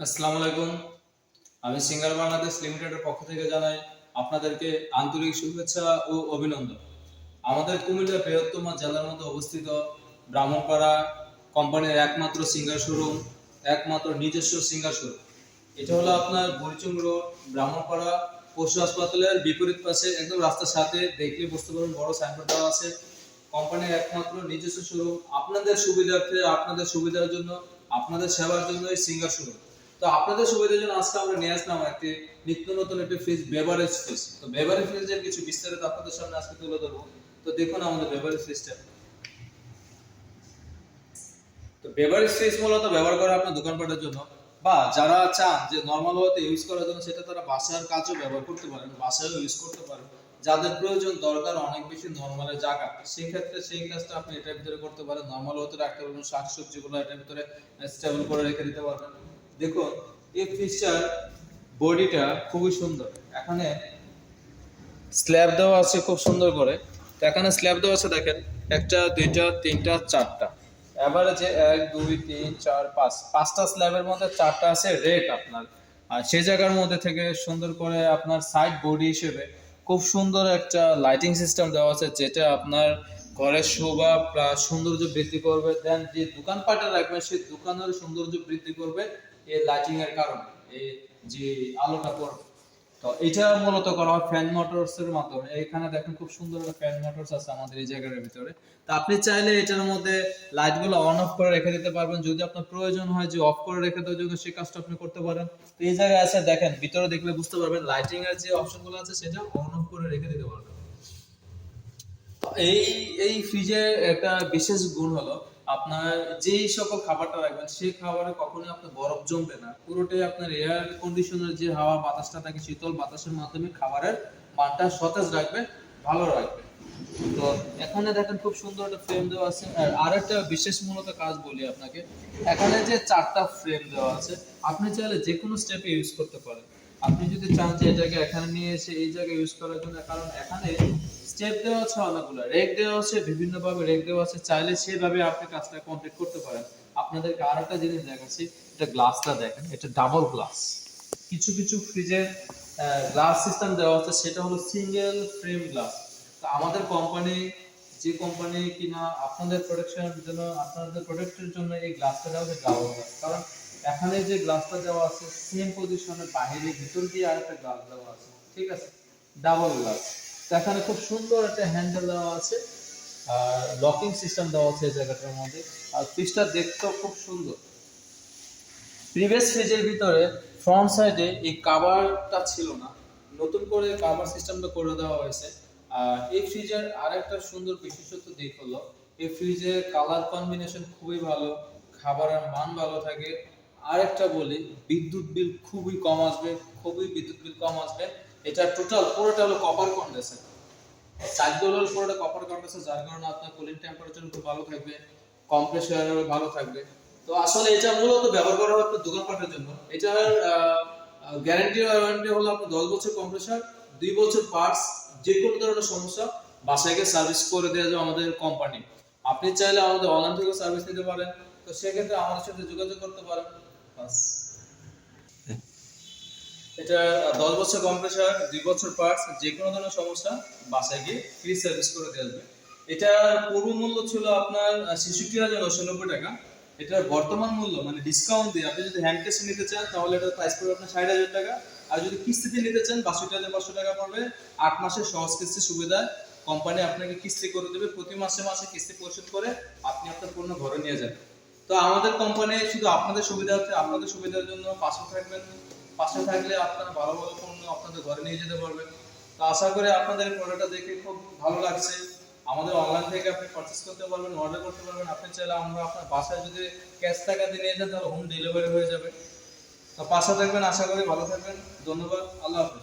আসসালামু আলাইকুম। আমি সিঙ্গার বাংলাদেশ লিমিটেডের পক্ষ থেকে জানাই আপনাদেরকে আন্তরিক শুভেচ্ছা ও অভিনন্দন। আমাদের কুমিল্লা বৃহত্তম জেলার মধ্যে অবস্থিত ব্রাহ্মণপাড়া কোম্পানির একমাত্র সিঙ্গার শোরুম, একমাত্র নিজস্ব সিঙ্গার শোরুম। এটা হলো আপনার বরিচুং রোড, ব্রাহ্মণপাড়া পশু হাসপাতালের বিপরীত পাশে, একদম রাস্তার সাথে দেখলে বুঝতে পারবেন, বড় সাইনবোর্ড দেওয়া আছে। কোম্পানির একমাত্র নিজস্ব শোরুম, আপনাদের সুবিধার্থে, আপনাদের সুবিধার জন্য, আপনাদের সেবার জন্য এই সিঙ্গার শোরুম। তো আপনাদের সুবিধার জন্য আজকে আমরা নিয়ে আসলাম একটি নিত্য নতুন একটি ফ্রিজ, বেভারেজ ফ্রিজ। তো বেভারেজ ফ্রিজের কিছু বিস্তারিত আপনাদের সামনে আজকে তুলে ধরবো। তো দেখুন আমাদের বেভারেজ ফ্রিজটা। তো বেভারেজ ফ্রিজ মূলত ব্যবহার করা আপনার দোকানপাটের জন্য, বা যারা চান যে নরমাল ওয়াতে ইউজ করার জন্য, সেটা তারা বাসার কাজও ব্যবহার করতে পারেন, বাসায়ও ইউজ করতে পারেন। যাদের প্রয়োজন দরকার অনেক বেশি নরমালের জায়গা, সেই ক্ষেত্রে সেই কাজটা আপনি এটার ভিতরে করতে পারেন। নরমাল ওয়াতে রাখতে পারবেন, শাকসবজিগুলো এটার ভিতরে স্টেবল করে রেখে দিতে পারবেন। দেখুন এই ফ্রিজটার বডিটা খুবই সুন্দর। এখানে স্ল্যাব দেওয়া আছে খুব সুন্দর করে। তো এখানে স্ল্যাব দেওয়া আছে দেখেন, একটা দুইটা তিনটা চারটা, এভারেজে 1 2 3 4 5, পাঁচটা স্ল্যাবের মধ্যে চারটা আছে রেক আপনার। আর সেই জায়গার মধ্যে থেকে সুন্দর করে আপনার সাইড বডি হিসেবে খুব সুন্দর একটা লাইটিং সিস্টেম দেওয়া আছে, যেটা আপনার ঘরের শোভা প্লাস সৌন্দর্য বৃদ্ধি করবে। দেন যে দোকানপাটে রাখবেন সেই দোকানের সৌন্দর্য বৃদ্ধি করবে এই লাইটিং এর কারণে, এই যে আলোটা পড়বে। তো এটা মূলত করা হয় ফ্যান মোটরস এর মাধ্যমে। এখানে দেখেন খুব সুন্দর একটা ফ্যান মোটরস আছে আমাদের এই জায়গার ভিতরে। তো আপনি চাইলে এটার মধ্যে লাইট গুলো অন অফ করে রেখে দিতে পারবেন, যদি আপনার প্রয়োজন হয় যে অফ করে রেখে দেওয়ার জন্য, সেই কাজটা আপনি করতে পারেন। তো এই জায়গায় আছে দেখেন, ভিতরে দেখলে বুঝতে পারবেন লাইটিং এর যে অপশন গুলো আছে সেটা অন অফ করে রেখে দিতে পারবেন। এই এই ফ্রিজের একটা বিশেষ গুণ হলো, আপনার যেই সকল খাবারটা রাখবেন সেই খাবারে কখনোই আপনার বরফ জমবে না। পুরোটাই আপনার এয়ার কন্ডিশনের যে হাওয়া বাতাসটা থাকে, শীতল বাতাসের মাধ্যমে খাবারের মানটা সতেজ রাখবে, ভালো রাখবে। তো এখানে দেখেন খুব সুন্দর একটা ফ্রেম দেওয়া আছে। আর আরেকটা বিশেষ মূলত কাজ বলি আপনাকে, এখানে যে চারটা ফ্রেম দেওয়া আছে, আপনি চাইলে যে কোনো স্টেপে ইউজ করতে পারেন। আপনি যদি চান যে এটাকে এখানে নিয়ে এসে এই জায়গায় ইউজ করার জন্য, কারণ এখানে স্টেপ দেওয়া আছে, অনেকগুলো রেক দেওয়া আছে, বিভিন্ন ভাবে রেক দেওয়া আছে, চাইলে সেভাবে আপনি কাজটা কমপ্লিট করতে পারেন। আপনাদেরকে আরেকটা জিনিস দেখাচ্ছি, এটা গ্লাসটা দেখেন, এটা ডাবল গ্লাস। কিছু কিছু ফ্রিজে গ্লাস সিস্টেম দেওয়া আছে, সেটা হলো সিঙ্গেল ফ্রেম গ্লাস। তো আমাদের কোম্পানি, যে কোম্পানি কিনা আপনাদের প্রোটেকশনের জন্য, আপনাদের প্রোটেক্টের জন্য এই গ্লাসটা দেওয়া হচ্ছে ডাবল গ্লাস। কারণ এখানে যে গ্লাসটা দেওয়া আছে সেম পজিশনে বাইরে ভিতর দিয়ে আরেকটা গ্লাস দেওয়া আছে, ঠিক আছে, ডাবল গ্লাস। তো এখানে খুব সুন্দর একটা হ্যান্ডেল দেওয়া আছে, আর লকিং সিস্টেম দেওয়া আছে এই জায়গাটার মধ্যে। আর ফ্রিজটা দেখতেও খুব সুন্দর। প্রিভিয়াস ফ্রিজের ভিতরে ফ্রন্ট সাইডে এই কভারটা ছিল না, নতুন করে কভার সিস্টেমটা করে দেওয়া হয়েছে। আর এই ফ্রিজের আরেকটা সুন্দর বিশেষত্ব দিক হলো, এই ফ্রিজের কালার কম্বিনেশন খুবই ভালো, খাবারের মান ভালো থাকে। আরেকটা বলি, বিদ্যুৎ বিল খুবই কম আসবে, খুবই বিদ্যুৎ বিল কম আসবে। এটা টোটাল পুরোটা হলো কপার কন্ডেন্সার, সাইডগুলোর পুরোটা কপার কন্ডেন্সার, যার কারণে আপনার কুলিং টেম্পারেচার খুব ভালো থাকবে, কম্প্রেসার ভালো থাকবে। তো আসলে এটা মূলত ব্যবহার করা হয় আপনার দোকানপাটের জন্য। এটার গ্যারান্টি ওয়ারেন্টি হলো আপনার 10 বছর কম্প্রেসার, 2 বছর পার্টস, যে কোনো ধরনের সমস্যা বাসায় গিয়ে সার্ভিস করে দেওয়া যাবে আমাদের কোম্পানি। আপনি চাইলে আমাদের অনলাইন থেকে সার্ভিস নিতে পারেন, তো সেক্ষেত্রে আমাদের সাথে যোগাযোগ করতে পারেন। বাস, এটা 10 বছর কম্প্রেসার, 2 বছর পার্টস, যে কোনো ধরনের সমস্যা বাসায় গিয়ে ফ্রি সার্ভিস করে দেওয়া যাবে। এটার পূর্ব মূল্য ছিল আপনার 66,990 টাকা। এটার বর্তমান মূল্য মানে ডিসকাউন্ট দিয়ে আপনি যদি হ্যান্ড ক্যাশে নিতে চান, তাহলে এটার প্রাইস পড়বে আপনার 60,000 টাকা। আর যদি কিস্তিতে নিতে চান 62,500 টাকা পড়বে। 8 মাসের সহজ কিস্তি সুবিধা কোম্পানি আপনাকে কিস্তি করে দেবে, প্রতি মাসে মাসে কিস্তি পরিশোধ করে আপনি আপনার পণ্য ঘরে নিয়ে যাবেন। তো আমাদের কোম্পানি শুধু আপনাদের সুবিধার্থে, আপনাদের সুবিধার জন্য পাশে থাকবেন। পাশে থাকলে আপনারা ভালো ভালো পণ্য আপনাদের ঘরে নিয়ে যেতে পারবেন। তো আশা করি আপনাদের প্রোডাক্টটা দেখে খুব ভালো লাগছে। আমাদের অনলাইন থেকে আপনি পারচেজ করতে পারবেন, অর্ডার করতে পারবেন। আপনি চাইলে আমরা আপনার বাসায় যদি ক্যাশ টাকা দিয়ে নিয়ে যান, তাহলে হোম ডেলিভারি হয়ে যাবে। তো পাশে থাকবেন, আশা করি ভালো থাকবেন। ধন্যবাদ, আল্লাহ হাফেজ।